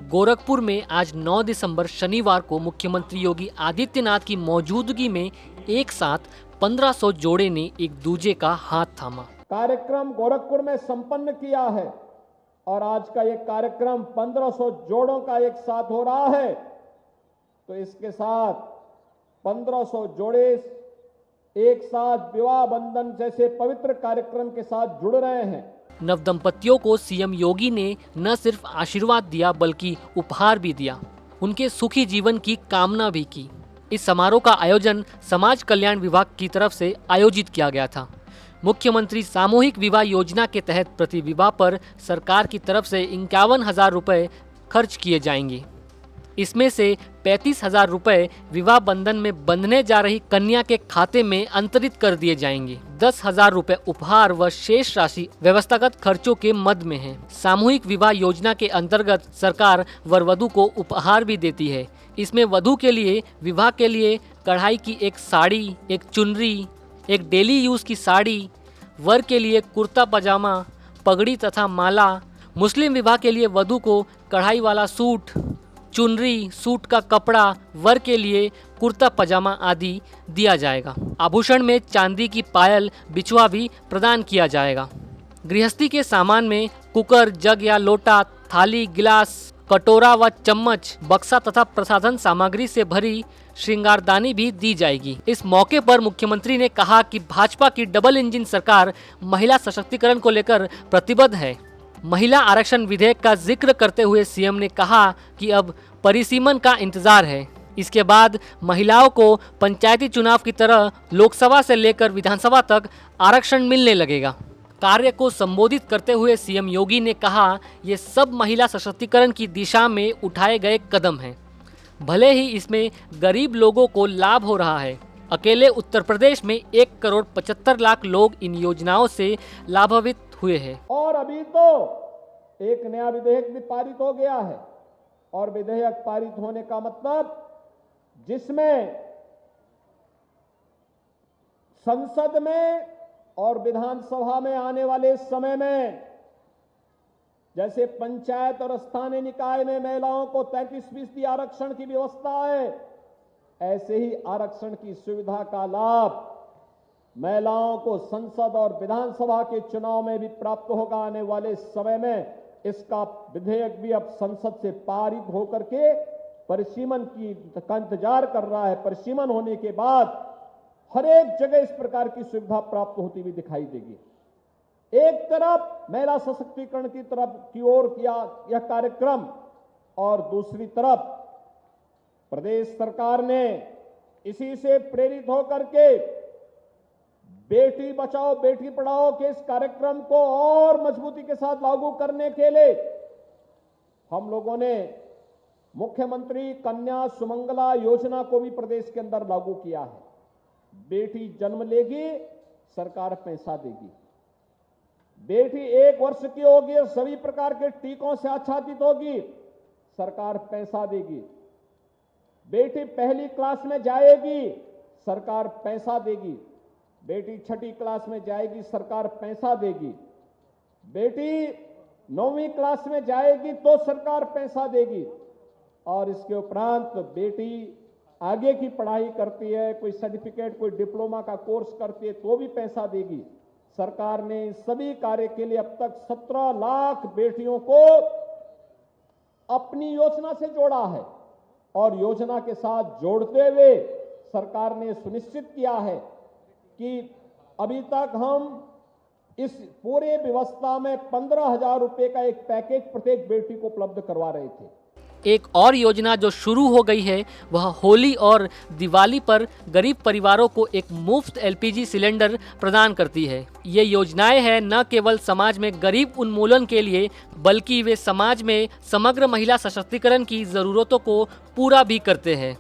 गोरखपुर में आज 9 दिसंबर शनिवार को मुख्यमंत्री योगी आदित्यनाथ की मौजूदगी में एक साथ 1500 जोड़े ने एक दूजे का हाथ थामा। कार्यक्रम गोरखपुर में संपन्न किया है और आज का ये कार्यक्रम 1500 जोड़ों का एक साथ हो रहा है, तो इसके साथ 1500 जोड़े एक साथ विवाह बंधन जैसे पवित्र कार्यक्रम के साथ जुड़ रहे हैं। नवदंपतियों को सीएम योगी ने न सिर्फ आशीर्वाद दिया बल्कि उपहार भी दिया, उनके सुखी जीवन की कामना भी की। इस समारोह का आयोजन समाज कल्याण विभाग की तरफ से आयोजित किया गया था। मुख्यमंत्री सामूहिक विवाह योजना के तहत प्रति विवाह पर सरकार की तरफ से 51,000 रुपए खर्च किए जाएंगे। इसमें से 35,000 रुपए विवाह बंधन में बंधने जा रही कन्या के खाते में अंतरित कर दिए जाएंगे। 10,000 रुपए उपहार व शेष राशि व्यवस्थागत खर्चों के मद में है। सामूहिक विवाह योजना के अंतर्गत सरकार वर वधू को उपहार भी देती है। इसमें वधू के लिए विवाह के लिए कढ़ाई की एक साड़ी, एक चुनरी, एक डेली यूज की साड़ी, वर के लिए कुर्ता पजामा, पगड़ी तथा माला, मुस्लिम विवाह के लिए वधू को कढ़ाई वाला सूट, चुनरी, सूट का कपड़ा, वर के लिए कुर्ता पजामा आदि दिया जाएगा। आभूषण में चांदी की पायल, बिछुआ भी प्रदान किया जाएगा। गृहस्थी के सामान में कुकर, जग या लोटा, थाली, गिलास, कटोरा व चम्मच, बक्सा तथा प्रसाधन सामग्री से भरी श्रृंगारदानी भी दी जाएगी। इस मौके पर मुख्यमंत्री ने कहा कि भाजपा की डबल इंजन सरकार महिला सशक्तिकरण को लेकर प्रतिबद्ध है। महिला आरक्षण विधेयक का जिक्र करते हुए सीएम ने कहा कि अब परिसीमन का इंतजार है। इसके बाद महिलाओं को पंचायती चुनाव की तरह लोकसभा से लेकर विधानसभा तक आरक्षण मिलने लगेगा। कार्य को संबोधित करते हुए सीएम योगी ने कहा, ये सब महिला सशक्तिकरण की दिशा में उठाए गए कदम हैं। भले ही इसमें गरीब लोगों को लाभ हो रहा है। अकेले उत्तर प्रदेश में 1,75,00,000 लोग इन योजनाओं से लाभान्वित हुए हैं। और अभी तो एक नया विधेयक भी पारित हो गया है, और विधेयक पारित होने का मतलब जिसमें संसद में और विधानसभा में आने वाले समय में जैसे पंचायत और स्थानीय निकाय में महिलाओं को 33% आरक्षण की व्यवस्था है, ऐसे ही आरक्षण की सुविधा का लाभ महिलाओं को संसद और विधानसभा के चुनाव में भी प्राप्त होगा। आने वाले समय में इसका विधेयक भी अब संसद से पारित होकर के परिसीमन का इंतजार कर रहा है। परिसीमन होने के बाद हर एक जगह इस प्रकार की सुविधा प्राप्त होती हुई दिखाई देगी। एक तरफ महिला सशक्तिकरण की ओर किया यह कार्यक्रम, और दूसरी तरफ प्रदेश सरकार ने इसी से प्रेरित होकर के बेटी बचाओ बेटी पढ़ाओ के इस कार्यक्रम को और मजबूती के साथ लागू करने के लिए हम लोगों ने मुख्यमंत्री कन्या सुमंगला योजना को भी प्रदेश के अंदर लागू किया है। बेटी जन्म लेगी, सरकार पैसा देगी। बेटी 1 वर्ष की होगी और सभी प्रकार के टीकों से आच्छादित होगी, सरकार पैसा देगी। बेटी पहली क्लास में जाएगी, सरकार पैसा देगी। बेटी छठी क्लास में जाएगी, सरकार पैसा देगी। बेटी 9वीं क्लास में जाएगी तो सरकार पैसा देगी। और इसके उपरांत बेटी आगे की पढ़ाई करती है, कोई सर्टिफिकेट, कोई डिप्लोमा का कोर्स करती है तो भी पैसा देगी। सरकार ने सभी कार्य के लिए अब तक 17 लाख बेटियों को अपनी योजना से जोड़ा है, और योजना के साथ जोड़ते हुए सरकार ने सुनिश्चित किया है कि अभी तक हम इस पूरे व्यवस्था में 15,000 रुपए का एक पैकेज प्रत्येक बेटी को उपलब्ध करवा रहे थे। एक और योजना जो शुरू हो गई है वह होली और दिवाली पर गरीब परिवारों को एक मुफ्त एलपीजी सिलेंडर प्रदान करती है। ये योजनाएं हैं न केवल समाज में गरीब उन्मूलन के लिए, बल्कि वे समाज में समग्र महिला सशक्तिकरण की जरूरतों को पूरा भी करते हैं।